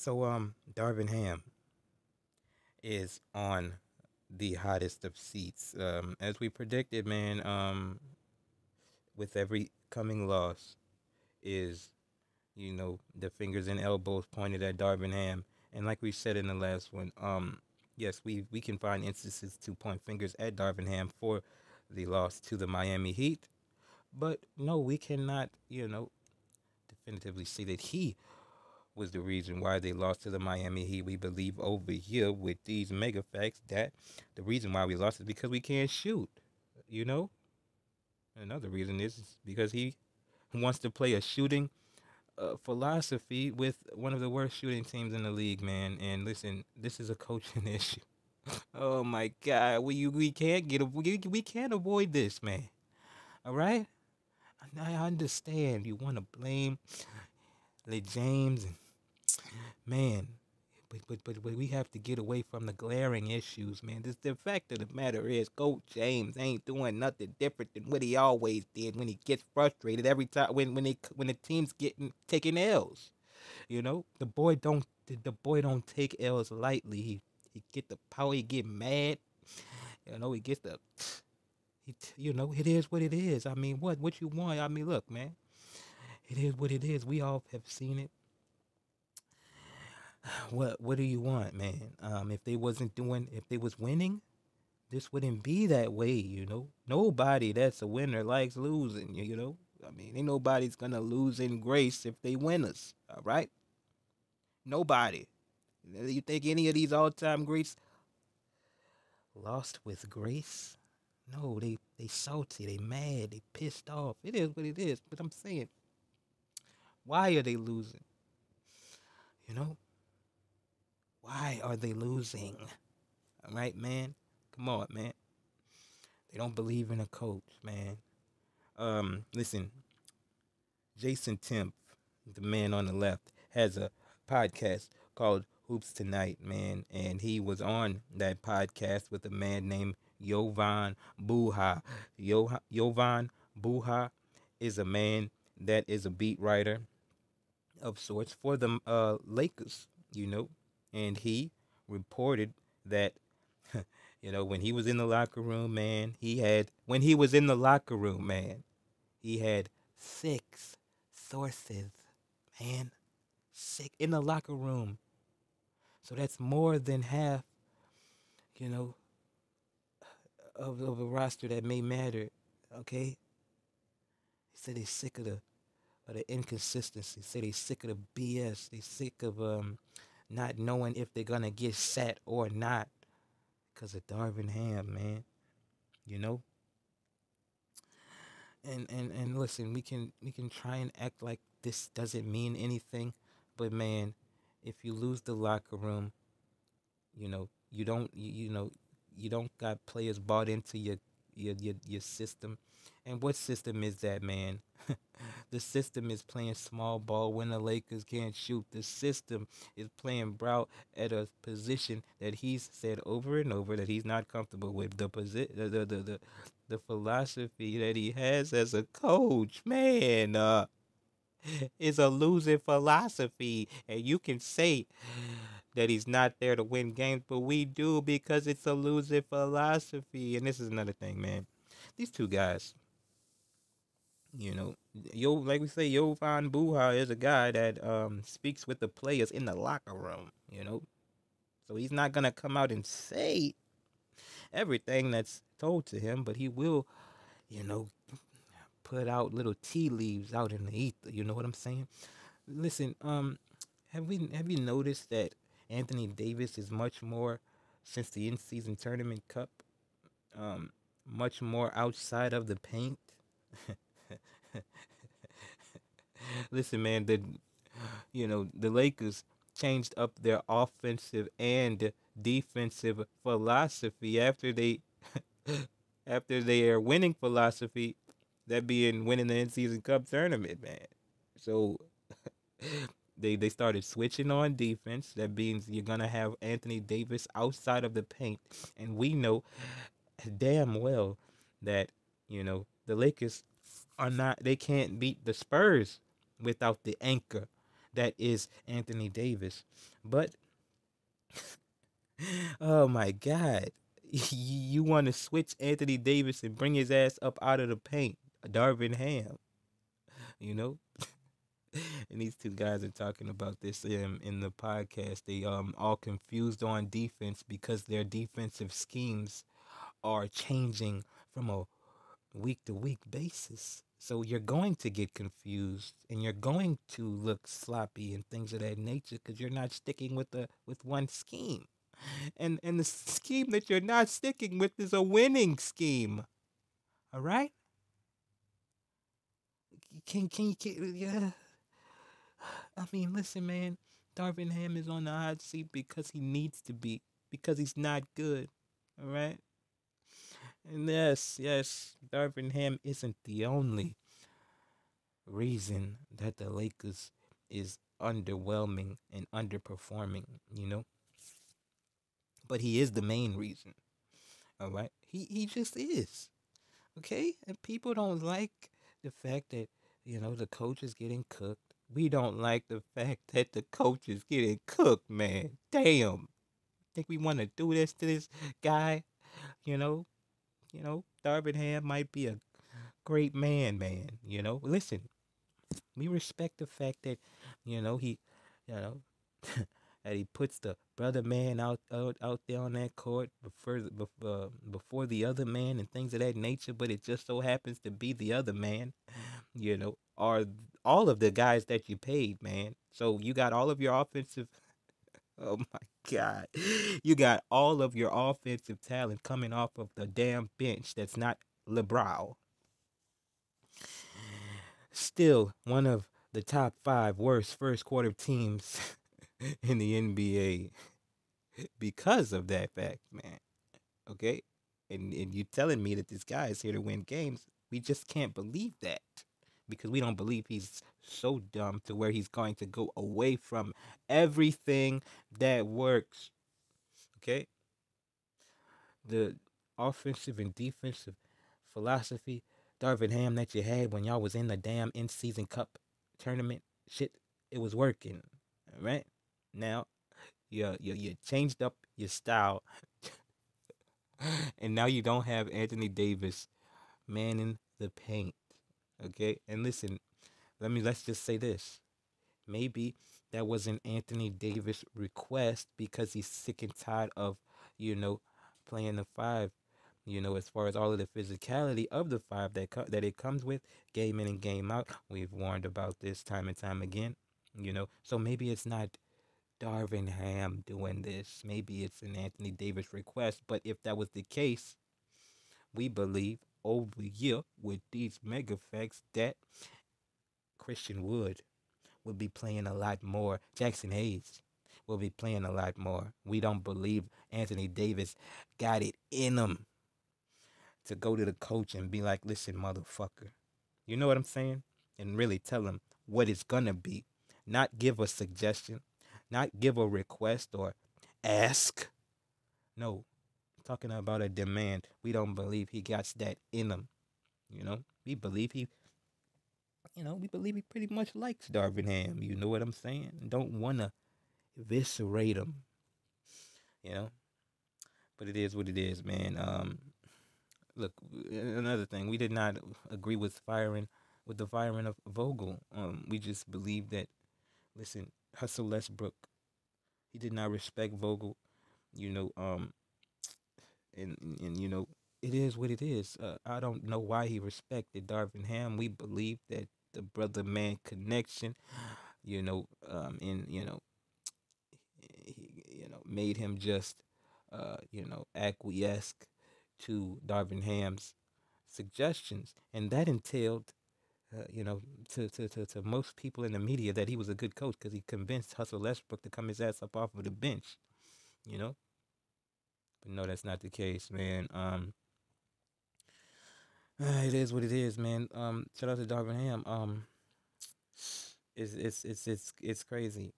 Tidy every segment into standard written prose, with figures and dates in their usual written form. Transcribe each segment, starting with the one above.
Darvin Ham is on the hottest of seats. As we predicted, man, with every coming loss is, the fingers and elbows pointed at Darvin Ham. And like we said in the last one, yes, we can find instances to point fingers at Darvin Ham for the loss to the Miami Heat. But no, we cannot, definitively say that he was the reason why they lost to the Miami Heat. We believe over here with these mega facts that the reason why we lost is because we can't shoot. You know, another reason is because he wants to play a shooting philosophy with one of the worst shooting teams in the league, man. And listen, this is a coaching issue. Oh my God, we can't we can't avoid this, man. All right, I understand you want to blame Le James and man, but we have to get away from the glaring issues, man. This the fact of the matter is, Coach James ain't doing nothing different than what he always did when he gets frustrated every time when the team's getting taking L's. The boy don't take L's lightly. He get the power. He get mad. He gets the. It is what it is. I mean, what you want? I mean, look, man. It is what it is. We all have seen it. What do you want, man? If they was winning, this wouldn't be that way. Nobody that's a winner likes losing. I mean, ain't nobody's gonna lose in grace if they winners. All right, nobody. You think any of these all-time greats lost with grace? No, they salty, they mad, they pissed off. It is what it is. But I'm saying, why are they losing? You know, why are they losing? All right, man. Come on, man. They don't believe in a coach, man. Listen, Jason Timp, the man on the left, has a podcast called Hoops Tonight, man, and he was on that podcast with a man named Jovan Buha. Jovan Buha is a man that is a beat writer of sorts for the Lakers, and he reported that when he was in the locker room, man, he had six sources, man, sick in the locker room. So that's more than half, you know, of a roster that may matter. Okay, he said he's sick of the inconsistency. Said he's sick of the BS. He's sick of not knowing if they're gonna get sat or not because of Darvin Ham, man. You know. And listen, we can try and act like this doesn't mean anything, but man, if you lose the locker room, you don't got players bought into your system. And what system is that, man? The system is playing small ball when the Lakers can't shoot. The system is playing Brown at a position that he's said over and over that he's not comfortable with. The philosophy that he has as a coach, man, is a losing philosophy. And you can say that he's not there to win games, but we do because it's a losing philosophy. And this is another thing, man. These two guys, like we say, Jovan Buha is a guy that speaks with the players in the locker room. So he's not gonna come out and say everything that's told to him, but he will, you know, put out little tea leaves out in the ether. You know what I'm saying? Listen, have you noticed that Anthony Davis is much more since the in-season tournament cup, much more outside of the paint? Listen, man, the Lakers changed up their offensive and defensive philosophy after their winning philosophy, that being winning the in-season cup tournament, man. So they started switching on defense. That means you're gonna have Anthony Davis outside of the paint, and we know damn well that the Lakers are not. They can't beat the Spurs without the anchor. that is Anthony Davis. But oh my God, you want to switch Anthony Davis and bring his ass up out of the paint, Darvin Ham, you know? And these two guys are talking about this in the podcast. They all confused on defense because their defensive schemes are changing from a week to week basis. So you're going to get confused and you're going to look sloppy and things of that nature because you're not sticking with one scheme. And the scheme that you're not sticking with is a winning scheme. All right? Yeah. I mean, listen, man. Darvin Ham is on the hot seat because he needs to be, because he's not good. All right? And yes, Darvin Ham isn't the only reason that the Lakers is underwhelming and underperforming, you know? But he is the main reason. All right? He just is. Okay? And people don't like the fact that, the coach is getting cooked. We don't like the fact that the coach is getting cooked, man. Damn. Think we want to do this to this guy? You know? Darvin Ham might be a great man. Listen, we respect the fact that, he, you know, that he puts the brother man out there on that court before the other man and things of that nature. But it just so happens to be the other man, are all of the guys that you paid, man. So you got all of your offensive. Oh my God, you got all of your offensive talent coming off of the damn bench. That's not LeBron. Still one of the top five worst first quarter teams in the NBA because of that fact, man. Okay? And you telling me that this guy is here to win games. We just can't believe that. Because we don't believe he's so dumb to where he's going to go away from everything that works. Okay? The offensive and defensive philosophy, Darvin Ham, that you had when y'all was in the damn in-season cup tournament, shit, it was working. All right? Now, you changed up your style, and now you don't have Anthony Davis manning the paint. Okay? And listen, let's just say this. Maybe that was an Anthony Davis request because he's sick and tired of, you know, playing the five. As far as all of the physicality of the five that it comes with, game in and game out. We've warned about this time and time again. So maybe it's not Darvin Ham doing this. Maybe it's an Anthony Davis request. But if that was the case, we believe over here with these mega facts that Christian Wood be playing a lot more. Jackson Hayes will be playing a lot more. We don't believe Anthony Davis got it in him to go to the coach and be like, listen, motherfucker. You know what I'm saying? And really tell him what it's gonna be. Not give a suggestion, not give a request or ask. No, talking about a demand. We don't believe he got that in him. We believe he pretty much likes Darvin Ham. You know what I'm saying? Don't wanna eviscerate him. You know, but it is what it is, man. Look, another thing, we did not agree with the firing of Vogel. We just believe that. Listen, Hustle Westbrook, he did not respect Vogel. You know, and it is what it is. I don't know why he respected Darvin Ham. We believe that the brother man connection, and he, made him just, acquiesce to Darvin Ham's suggestions, and that entailed, to most people in the media that he was a good coach because he convinced Hustle Westbrook to come his ass up off of the bench, you know. But no, that's not the case, man. It is what it is, man. Shout out to Darvin Ham. It's crazy.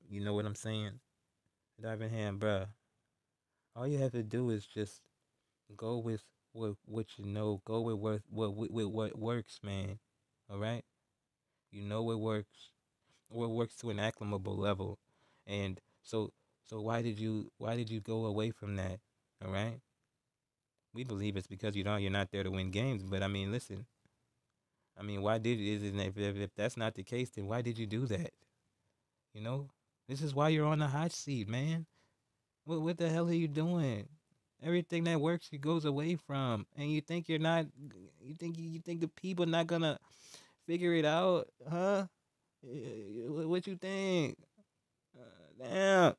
You know what I'm saying? Darvin Ham, bruh. All you have to do is just go with what you know. Go with what works, man. All right. You know what works. or it works to an acclimable level. And so why did you go away from that? All right. We believe it's because you're not there to win games. But I mean, listen. I mean, why did is it if that's not the case, then why did you do that? You know, this is why you're on the hot seat, man. What the hell are you doing? Everything that works, you goes away from, and you think you're not. You think the people not gonna figure it out, huh? What you think? Damn.